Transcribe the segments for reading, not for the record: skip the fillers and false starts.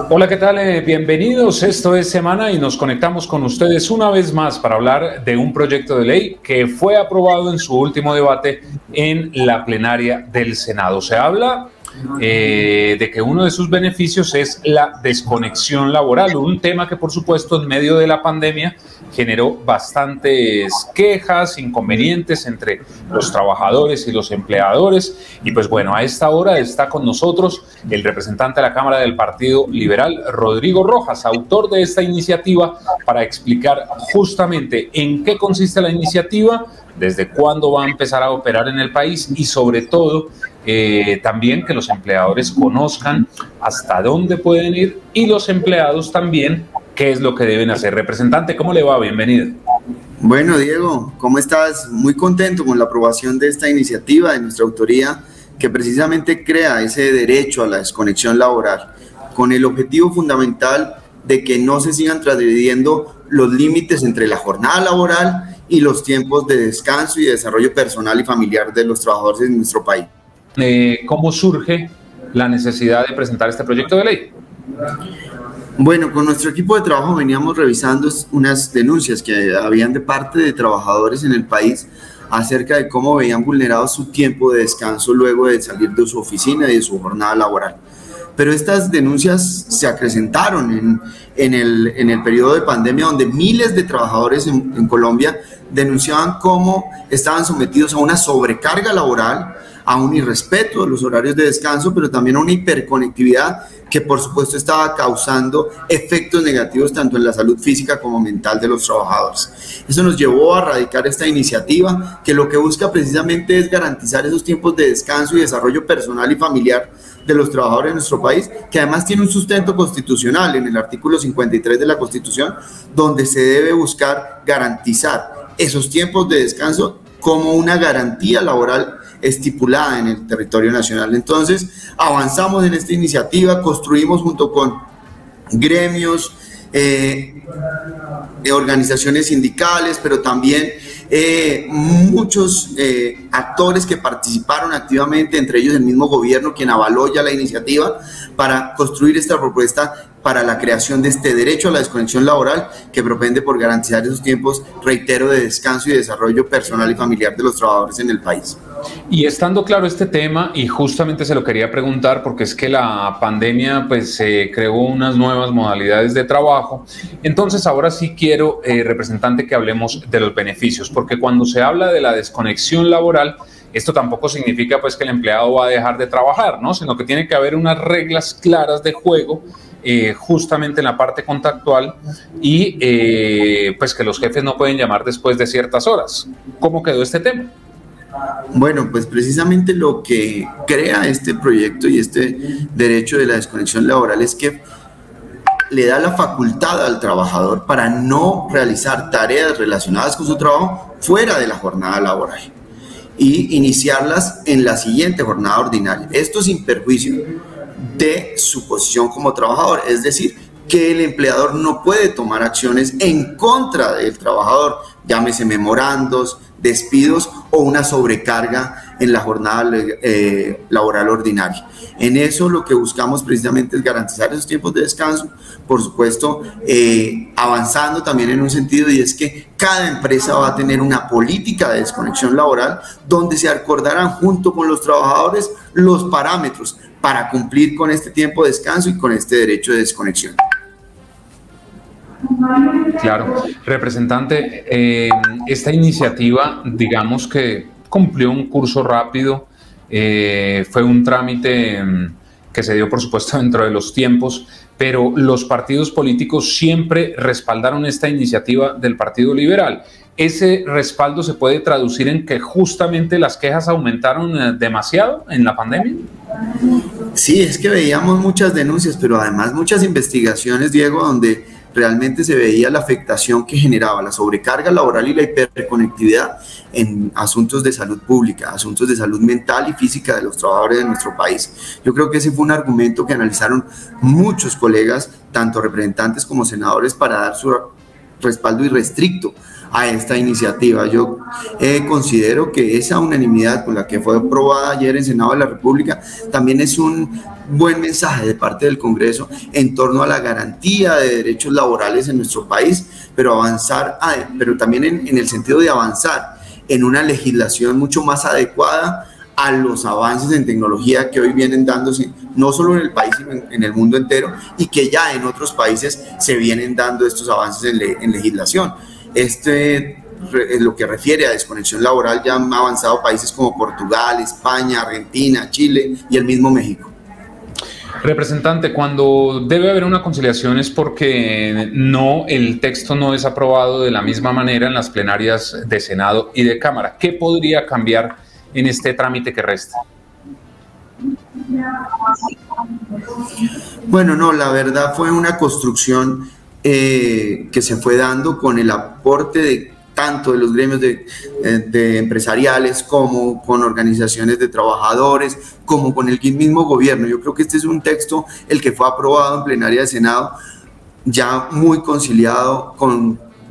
Hola, ¿qué tal? Bienvenidos. Esto es Semana y nos conectamos con ustedes una vez más para hablar de un proyecto de ley que fue aprobado en su último debate en la plenaria del Senado. Se habla de que uno de sus beneficios es la desconexión laboral, un tema que por supuesto en medio de la pandemia generó bastantes quejas, inconvenientes entre los trabajadores y los empleadores. Y pues bueno, a esta hora está con nosotros el representante de la Cámara del Partido Liberal, Rodrigo Rojas, autor de esta iniciativa, para explicar justamente en qué consiste la iniciativa, desde cuándo va a empezar a operar en el país y sobre todo también que los empleadores conozcan hasta dónde pueden ir y los empleados también qué es lo que deben hacer. Representante, ¿cómo le va? Bienvenido. Bueno, Diego, ¿cómo estás? Muy contento con la aprobación de esta iniciativa de nuestra autoría que precisamente crea ese derecho a la desconexión laboral con el objetivo fundamental de que no se sigan transgrediendo los límites entre la jornada laboral y los tiempos de descanso y de desarrollo personal y familiar de los trabajadores en nuestro país. ¿Cómo surge la necesidad de presentar este proyecto de ley? Bueno, con nuestro equipo de trabajo veníamos revisando unas denuncias que habían de parte de trabajadores en el país acerca de cómo veían vulnerado su tiempo de descanso luego de salir de su oficina y de su jornada laboral. Pero estas denuncias se acrecentaron en el periodo de pandemia, donde miles de trabajadores en Colombia denunciaban cómo estaban sometidos a una sobrecarga laboral, a un irrespeto de los horarios de descanso, pero también a una hiperconectividad que por supuesto estaba causando efectos negativos tanto en la salud física como mental de los trabajadores. Eso nos llevó a radicar esta iniciativa que lo que busca precisamente es garantizar esos tiempos de descanso y desarrollo personal y familiar de los trabajadores de nuestro país, que además tiene un sustento constitucional en el artículo 53 de la Constitución, donde se debe buscar garantizar esos tiempos de descanso como una garantía laboral estipulada en el territorio nacional. Entonces, avanzamos en esta iniciativa, construimos junto con gremios, organizaciones sindicales, pero también muchos actores que participaron activamente, entre ellos el mismo gobierno, quien avaló ya la iniciativa para construir esta propuesta para la creación de este derecho a la desconexión laboral que propende por garantizar esos tiempos, reitero, de descanso y desarrollo personal y familiar de los trabajadores en el país. Y estando claro este tema, y justamente se lo quería preguntar porque es que la pandemia pues creó unas nuevas modalidades de trabajo, entonces ahora sí quiero, representante, que hablemos de los beneficios, porque cuando se habla de la desconexión laboral, esto tampoco significa pues que el empleado va a dejar de trabajar, ¿no? Sino que tiene que haber unas reglas claras de juego justamente en la parte contractual y pues que los jefes no pueden llamar después de ciertas horas. ¿Cómo quedó este tema? Bueno, pues precisamente lo que crea este proyecto y este derecho de la desconexión laboral es que le da la facultad al trabajador para no realizar tareas relacionadas con su trabajo fuera de la jornada laboral y iniciarlas en la siguiente jornada ordinaria. Esto sin perjuicio de su posición como trabajador, es decir, que el empleador no puede tomar acciones en contra del trabajador, llámese memorandos, despidos o una sobrecarga en la jornada laboral ordinaria. En eso lo que buscamos precisamente es garantizar esos tiempos de descanso, por supuesto avanzando también en un sentido, y es que cada empresa va a tener una política de desconexión laboral donde se acordarán junto con los trabajadores los parámetros para cumplir con este tiempo de descanso y con este derecho de desconexión. Claro, representante, esta iniciativa, digamos que cumplió un curso rápido, fue un trámite que se dio por supuesto dentro de los tiempos, pero los partidos políticos siempre respaldaron esta iniciativa del Partido Liberal. ¿Ese respaldo se puede traducir en que justamente las quejas aumentaron demasiado en la pandemia? Sí, es que veíamos muchas denuncias, pero además muchas investigaciones, Diego, donde realmente se veía la afectación que generaba la sobrecarga laboral y la hiperconectividad en asuntos de salud pública, asuntos de salud mental y física de los trabajadores de nuestro país. Yo creo que ese fue un argumento que analizaron muchos colegas, tanto representantes como senadores, para dar su respaldo irrestricto a esta iniciativa. Yo considero que esa unanimidad con la que fue aprobada ayer en el Senado de la República también es un buen mensaje de parte del Congreso en torno a la garantía de derechos laborales en nuestro país, pero pero también en el sentido de avanzar en una legislación mucho más adecuada a los avances en tecnología que hoy vienen dándose, no solo en el país, sino en el mundo entero, y que ya en otros países se vienen dando estos avances en legislación. En lo que refiere a desconexión laboral, ya han avanzado países como Portugal, España, Argentina, Chile y el mismo México. Representante, cuando debe haber una conciliación es porque el texto no es aprobado de la misma manera en las plenarias de Senado y de Cámara. ¿Qué podría cambiar en este trámite que resta? Bueno, no, la verdad fue una construcción que se fue dando con el aporte de tanto de los gremios de empresariales como con organizaciones de trabajadores, como con el mismo gobierno. Yo creo que este es un texto, el que fue aprobado en plenaria de Senado, ya muy conciliado,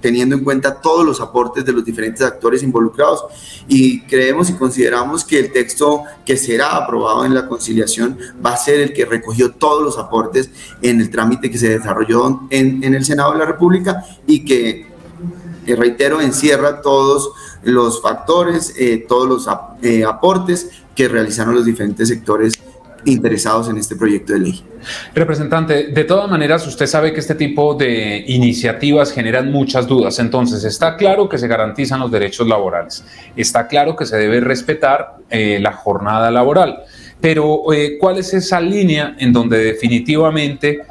teniendo en cuenta todos los aportes de los diferentes actores involucrados, y creemos y consideramos que el texto que será aprobado en la conciliación va a ser el que recogió todos los aportes en el trámite que se desarrolló en el Senado de la República, y que reitero, encierra todos los factores, todos los aportes que realizaron los diferentes sectores interesados en este proyecto de ley. Representante, de todas maneras, usted sabe que este tipo de iniciativas generan muchas dudas. Entonces, está claro que se garantizan los derechos laborales, está claro que se debe respetar la jornada laboral, pero ¿cuál es esa línea en donde definitivamente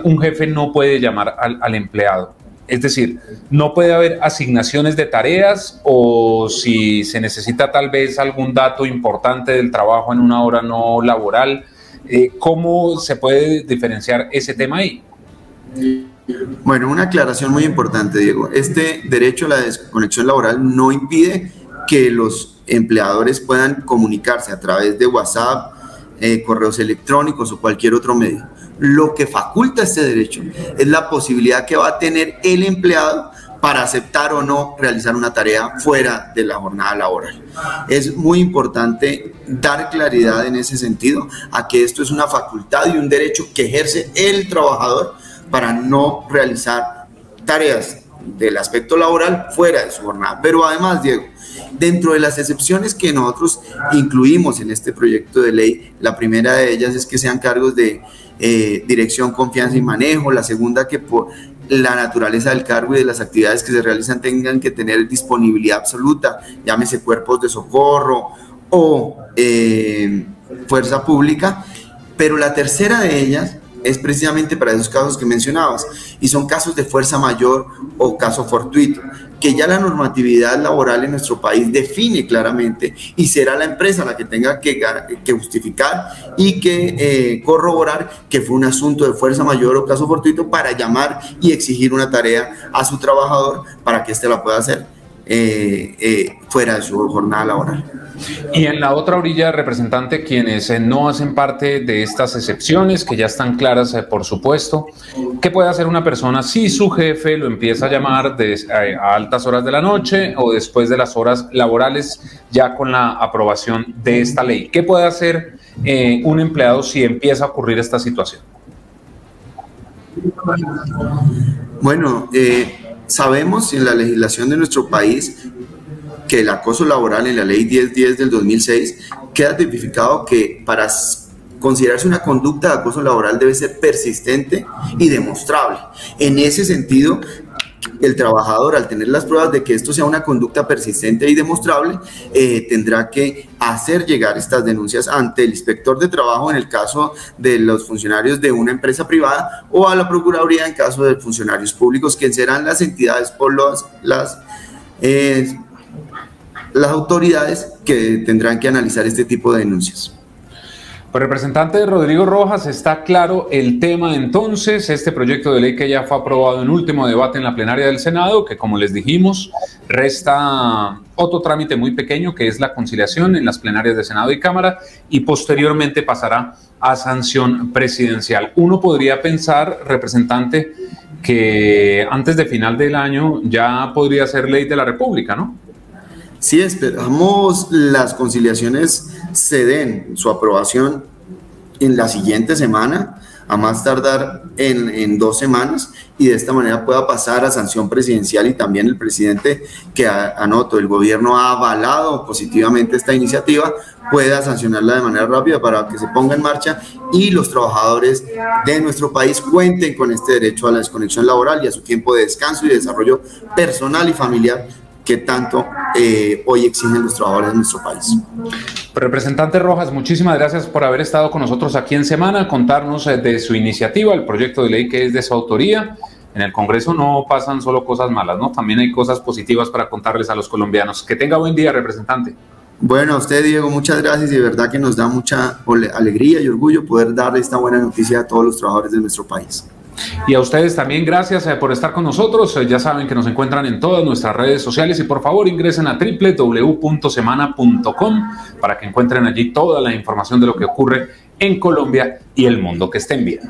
un jefe no puede llamar al empleado? Es decir, no puede haber asignaciones de tareas, o si se necesita tal vez algún dato importante del trabajo en una hora no laboral, ¿cómo se puede diferenciar ese tema ahí? Bueno, una aclaración muy importante, Diego. Este derecho a la desconexión laboral no impide que los empleadores puedan comunicarse a través de WhatsApp, correos electrónicos o cualquier otro medio. Lo que faculta este derecho es la posibilidad que va a tener el empleado para aceptar o no realizar una tarea fuera de la jornada laboral. Es muy importante dar claridad en ese sentido, a que esto es una facultad y un derecho que ejerce el trabajador para no realizar tareas del aspecto laboral fuera de su jornada. Pero además, Diego, dentro de las excepciones que nosotros incluimos en este proyecto de ley, la primera de ellas es que sean cargos de dirección, confianza y manejo. La segunda, que por la naturaleza del cargo y de las actividades que se realizan tengan que tener disponibilidad absoluta, llámese cuerpos de socorro o fuerza pública. Pero la tercera de ellas es precisamente para esos casos que mencionabas, y son casos de fuerza mayor o caso fortuito, que ya la normatividad laboral en nuestro país define claramente, y será la empresa la que tenga que justificar y que corroborar que fue un asunto de fuerza mayor o caso fortuito para llamar y exigir una tarea a su trabajador para que éste la pueda hacer fuera de su jornada laboral. Y en la otra orilla, representante, quienes no hacen parte de estas excepciones, que ya están claras, por supuesto, ¿qué puede hacer una persona si su jefe lo empieza a llamar a altas horas de la noche o después de las horas laborales, ya con la aprobación de esta ley? ¿Qué puede hacer un empleado si empieza a ocurrir esta situación? Bueno, sabemos en la legislación de nuestro país que el acoso laboral, en la ley 1010 del 2006, queda tipificado que para considerarse una conducta de acoso laboral debe ser persistente y demostrable. En ese sentido, el trabajador, al tener las pruebas de que esto sea una conducta persistente y demostrable, tendrá que hacer llegar estas denuncias ante el inspector de trabajo en el caso de los funcionarios de una empresa privada, o a la Procuraduría en caso de funcionarios públicos, que serán las entidades por las autoridades que tendrán que analizar este tipo de denuncias. Pues, representante Rodrigo Rojas, está claro el tema entonces, este proyecto de ley que ya fue aprobado en último debate en la plenaria del Senado, que como les dijimos, resta otro trámite muy pequeño, que es la conciliación en las plenarias de Senado y Cámara, y posteriormente pasará a sanción presidencial. Uno podría pensar, representante, que antes de final del año ya podría ser ley de la República, ¿no? Sí, esperamos las conciliaciones se den su aprobación en la siguiente semana, a más tardar en 2 semanas, y de esta manera pueda pasar a sanción presidencial, y también el presidente, que anoto, el gobierno ha avalado positivamente esta iniciativa, pueda sancionarla de manera rápida para que se ponga en marcha y los trabajadores de nuestro país cuenten con este derecho a la desconexión laboral y a su tiempo de descanso y de desarrollo personal y familiar que tanto hoy exigen los trabajadores de nuestro país. Representante Rojas, muchísimas gracias por haber estado con nosotros aquí en Semana, contarnos de su iniciativa, el proyecto de ley que es de su autoría. En el Congreso no pasan solo cosas malas, ¿no? También hay cosas positivas para contarles a los colombianos. Que tenga buen día, representante. Bueno, a usted, Diego, muchas gracias, y de verdad que nos da mucha alegría y orgullo poder darle esta buena noticia a todos los trabajadores de nuestro país. Y a ustedes también gracias por estar con nosotros. Ya saben que nos encuentran en todas nuestras redes sociales, y por favor ingresen a www.semana.com para que encuentren allí toda la información de lo que ocurre en Colombia y el mundo. Que estén bien.